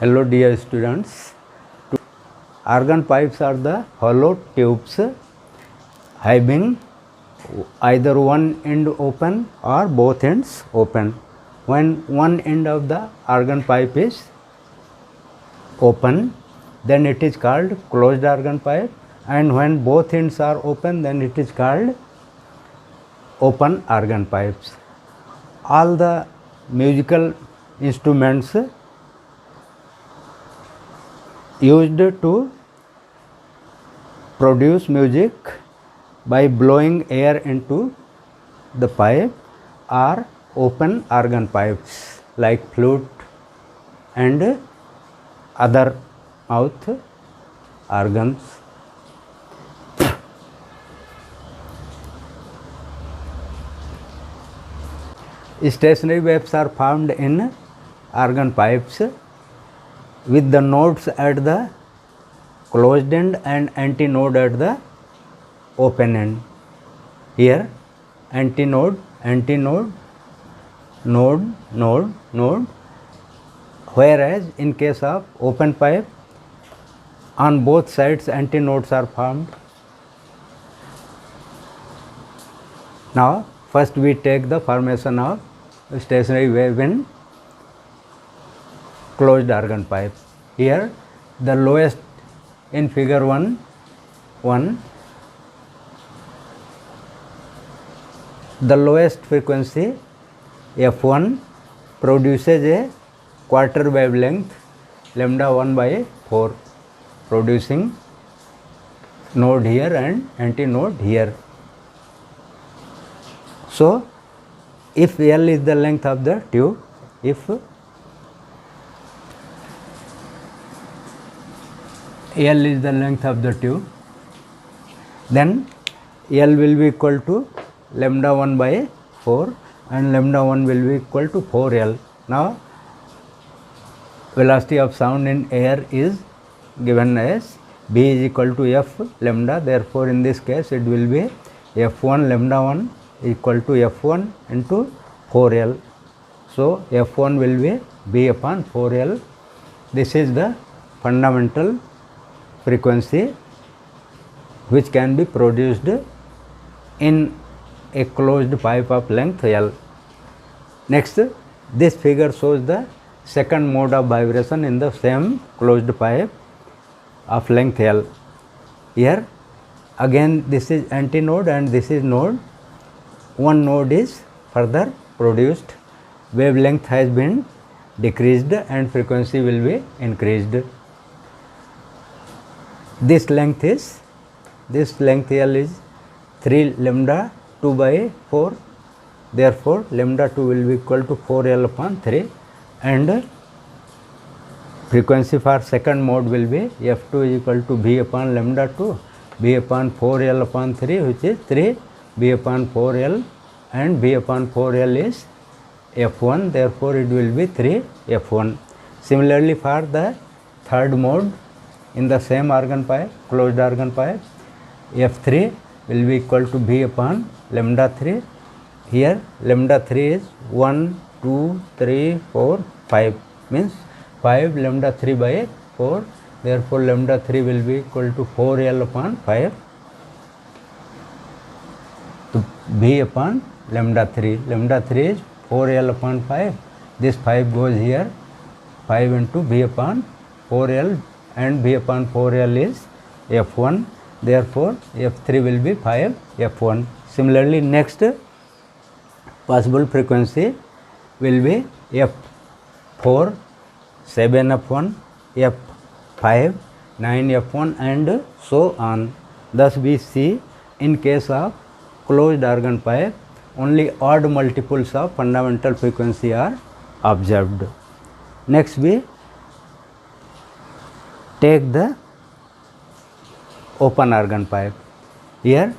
Hello dear students. Organ pipes are the hollow tubes having either one end open or both ends open. When one end of the organ pipe is open, then it is called closed organ pipe, and when both ends are open, then it is called open organ pipes. All the musical instruments used to produce music by blowing air into the pipe are open organ pipes like flute and other mouth organs. Stationary waves are formed in organ pipes with the nodes at the closed end and antinode at the open end. Here antinode, antinode, node, node, node, whereas in case of open pipe on both sides antinodes are formed. Now first we take the formation of stationary wave in closed organ pipe. Here the lowest in figure 1, the lowest frequency F1 produces a quarter wavelength lambda 1 by 4, producing node here and antinode here. So if L is the length of the tube, if L is the length of the tube, then L will be equal to lambda 1 by 4 and lambda 1 will be equal to 4L. Now velocity of sound in air is given as B is equal to F lambda, therefore in this case it will be F1 lambda 1 equal to F1 into 4L. So F1 will be B upon 4L. This is the fundamental frequency which can be produced in a closed pipe of length L. Next, this figure shows the second mode of vibration in the same closed pipe of length L. Here again this is antinode and this is node. One node is further produced, wavelength has been decreased and frequency will be increased. This length L is 3 lambda 2 by 4, therefore lambda 2 will be equal to 4L upon 3 and frequency for second mode will be F2 is equal to B upon lambda 2, B upon 4L upon 3 which is 3 B upon 4L and B upon 4L is F1, therefore it will be 3 F1. Similarly for the third mode in the same organ pipe, closed organ pipe, F3 will be equal to B upon lambda 3. Here lambda 3 is 1, 2, 3, 4, 5, means 5 lambda 3 by 4, therefore lambda 3 will be equal to 4L upon 5 to B upon lambda 3. Lambda 3 is 4L upon 5, this 5 goes here, 5 into B upon 4L and B upon 4L is F1, therefore F3 will be 5 F1. Similarly next possible frequency will be F4 7 F1, F5 9 F1 and so on. Thus we see in case of closed organ pipe only odd multiples of fundamental frequency are observed. Next we take the open organ pipe. Here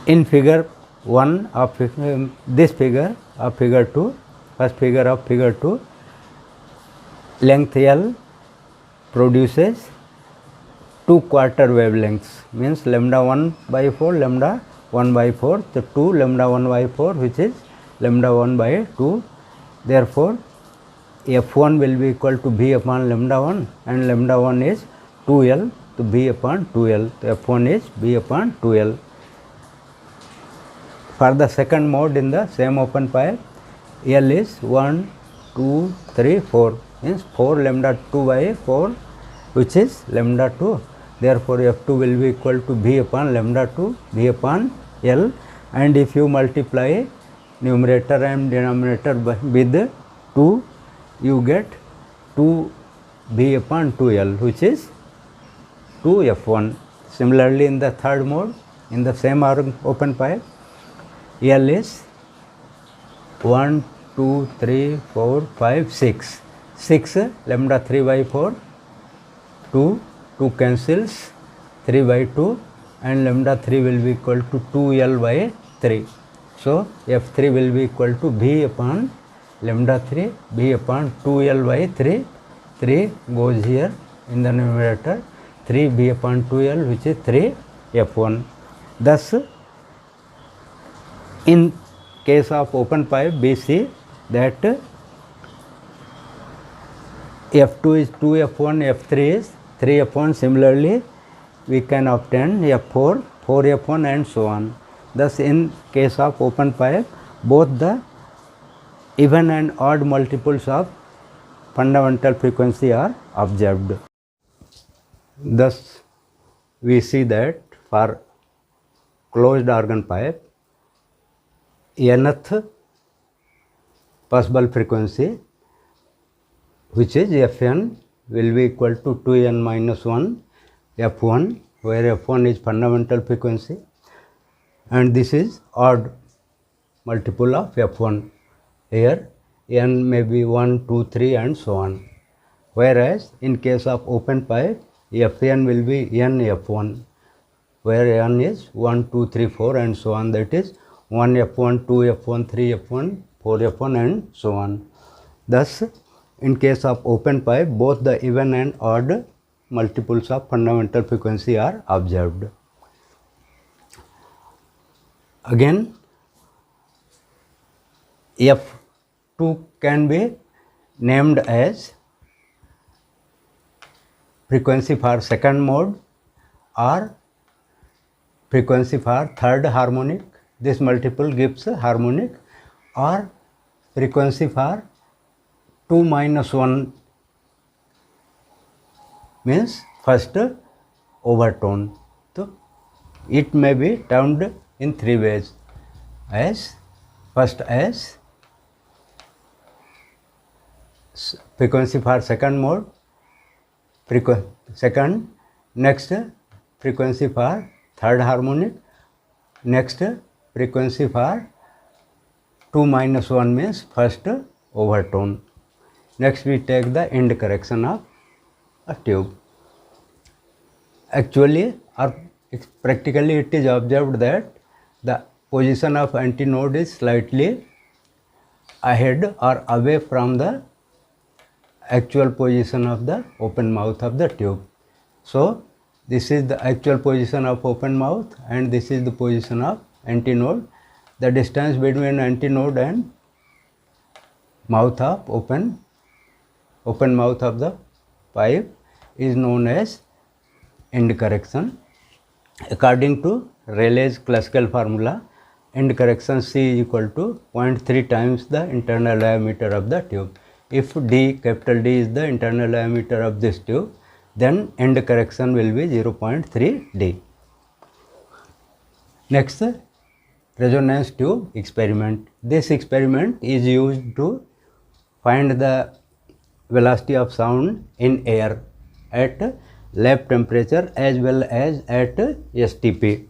in figure 1 of this figure of figure 2, first figure of figure 2, length L produces 2 quarter wavelengths, means lambda 1 by 4, lambda 1 by 4, the 2 lambda 1 by 4 which is lambda 1 by 2. Therefore F1 will be equal to B upon lambda 1 and lambda 1 is 2L, so B upon 2L, so F1 is B upon 2L. For the second mode in the same open pipe, L is 1, 2, 3, 4, means 4 lambda 2 by 4, which is lambda 2. Therefore, F2 will be equal to B upon lambda 2, B upon L, and if you multiply numerator and denominator with 2, you get 2B upon 2L, which is 2F1. Similarly, in the third mode, in the same open pipe, L is 1, 2, 3, 4, 5, 6. 6 lambda 3 by 4, 2 cancels, 3 by 2, and lambda 3 will be equal to 2L by 3. So, F3 will be equal to B upon lambda 3, B upon 2L by 3. 3 goes here in the numerator, 3B upon 2L, which is 3F1. Thus, in case of open pipe, we see that F2 is 2F1, F3 is 3F1. Similarly, we can obtain F4, 4F1 and so on. Thus, in case of open pipe, both the even and odd multiples of fundamental frequency are observed. Thus, we see that for closed organ pipe, nth possible frequency, which is Fn, will be equal to 2n minus 1 F1, where F1 is fundamental frequency, and this is odd multiple of F1. Here n may be 1, 2, 3 and so on. Whereas in case of open pipe, Fn will be n F1, where n is 1, 2, 3, 4 and so on, that is 1 F1, 2 F1, 3 F1, 4 F1 and so on. Thus, in case of open pipe, both the even and odd multiples of fundamental frequency are observed. Again, F2 can be named as frequency for second mode or frequency for third harmonic. This multiple gives a harmonic, or frequency for 2 minus 1 means first overtone. So, it may be termed in three ways, as first as frequency for second mode, second, next frequency for third harmonic, next frequency for 2 minus 1 means first overtone. Next, we take the end correction of a tube. Actually, or practically, it is observed that the position of antinode is slightly ahead or away from the actual position of the open mouth of the tube. So, this is the actual position of open mouth and this is the position of antinode. The distance between antinode and mouth of open mouth of the pipe is known as end correction. According to Rayleigh's classical formula, end correction C is equal to 0.3 times the internal diameter of the tube. If D, capital D is the internal diameter of this tube, then end correction will be 0.3 D. Next, resonance tube experiment. This experiment is used to find the velocity of sound in air at lab temperature as well as at STP.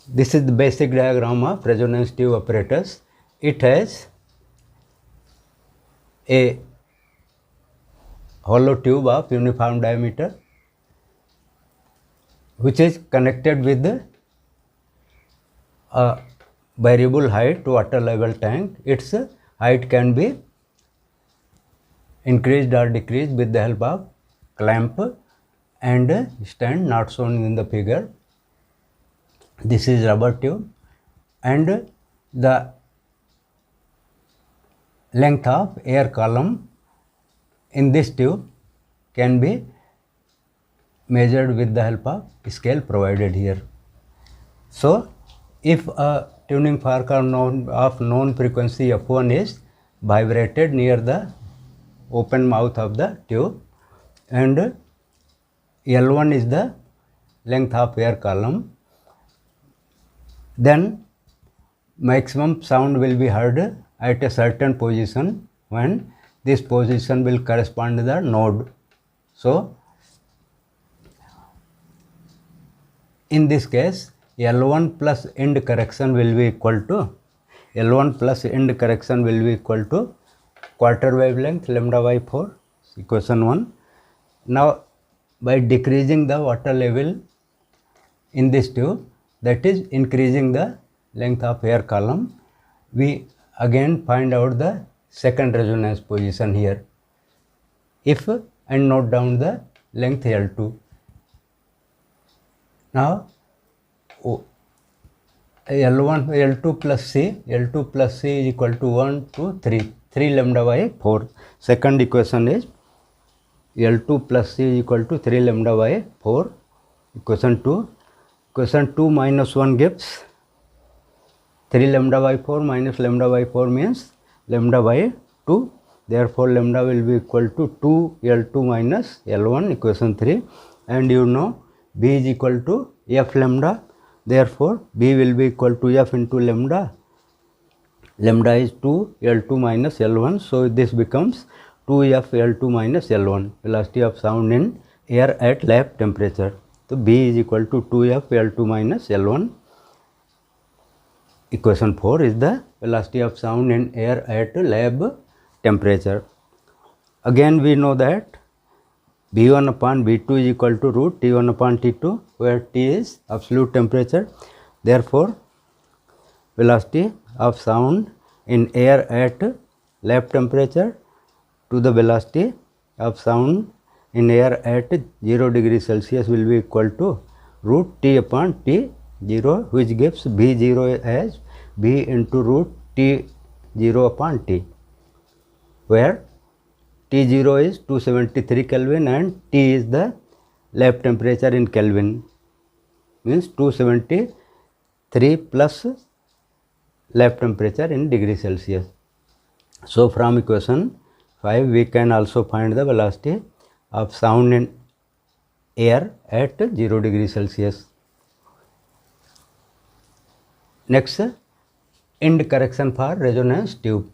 This is the basic diagram of resonance tube apparatus. It has a hollow tube of uniform diameter which is connected with a variable height water level tank. Its height can be increased or decreased with the help of clamp and stand not shown in the figure. This is rubber tube and the length of air column in this tube can be measured with the help of scale provided here. So, if a tuning fork of known frequency f1 is vibrated near the open mouth of the tube and L1 is the length of air column, then maximum sound will be heard at a certain position when this position will correspond to the node. So, in this case L1 plus end correction will be equal to quarter wavelength lambda by 4, equation 1. Now, by decreasing the water level in this tube, that is increasing the length of air column, we again find out the second resonance position here. If and note down the length L2. Now, L2 plus C is equal to 1 to 3 lambda by 4. Second equation is L2 plus C is equal to 3 lambda by 4, equation 2. Equation 2 minus 1 gives 3 lambda by 4 minus lambda by 4 means lambda by 2. Therefore, lambda will be equal to 2 L2 minus L1, equation 3. And you know B is equal to F lambda. Therefore, B will be equal to F into lambda. Lambda is 2 L2 minus L1. So, this becomes 2F L2 minus L1, velocity of sound in air at lab temperature. So, B is equal to 2F L2 minus L1. Equation 4 is the velocity of sound in air at lab temperature. Again, we know that B1 upon B2 is equal to root T1 upon T2, where T is absolute temperature. Therefore, velocity of sound in air at lab temperature to the velocity of sound in air at 0 degree Celsius will be equal to root T upon T0, which gives B0 as B into root T0 upon T, where T0 is 273 Kelvin and T is the lab temperature in Kelvin, means 273 plus lab temperature in degree Celsius. So, from equation 5 we can also find the velocity of sound in air at 0 degree Celsius. Next, end correction for resonance tube.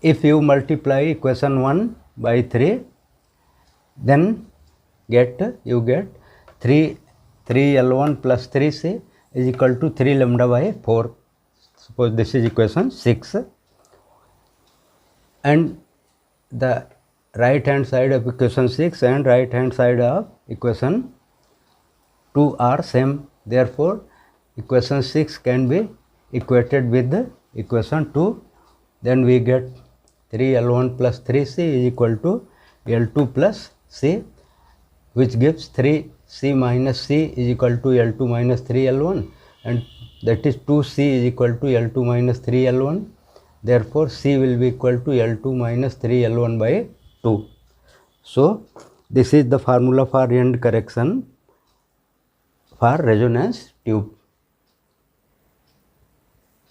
If you multiply equation 1 by 3, then you get 3L1 plus 3C is equal to 3 lambda by 4. Suppose this is equation 6. And the right hand side of equation 6 and right hand side of equation 2 are same. Therefore, equation 6 can be equated with the equation 2. Then we get 3L1 plus 3C is equal to L2 plus C, which gives 3C minus C is equal to L2 minus 3L1, and that is 2C is equal to L2 minus 3L1. Therefore, C will be equal to L2 minus 3L1 by 2. So, this is the formula for end correction for resonance tube.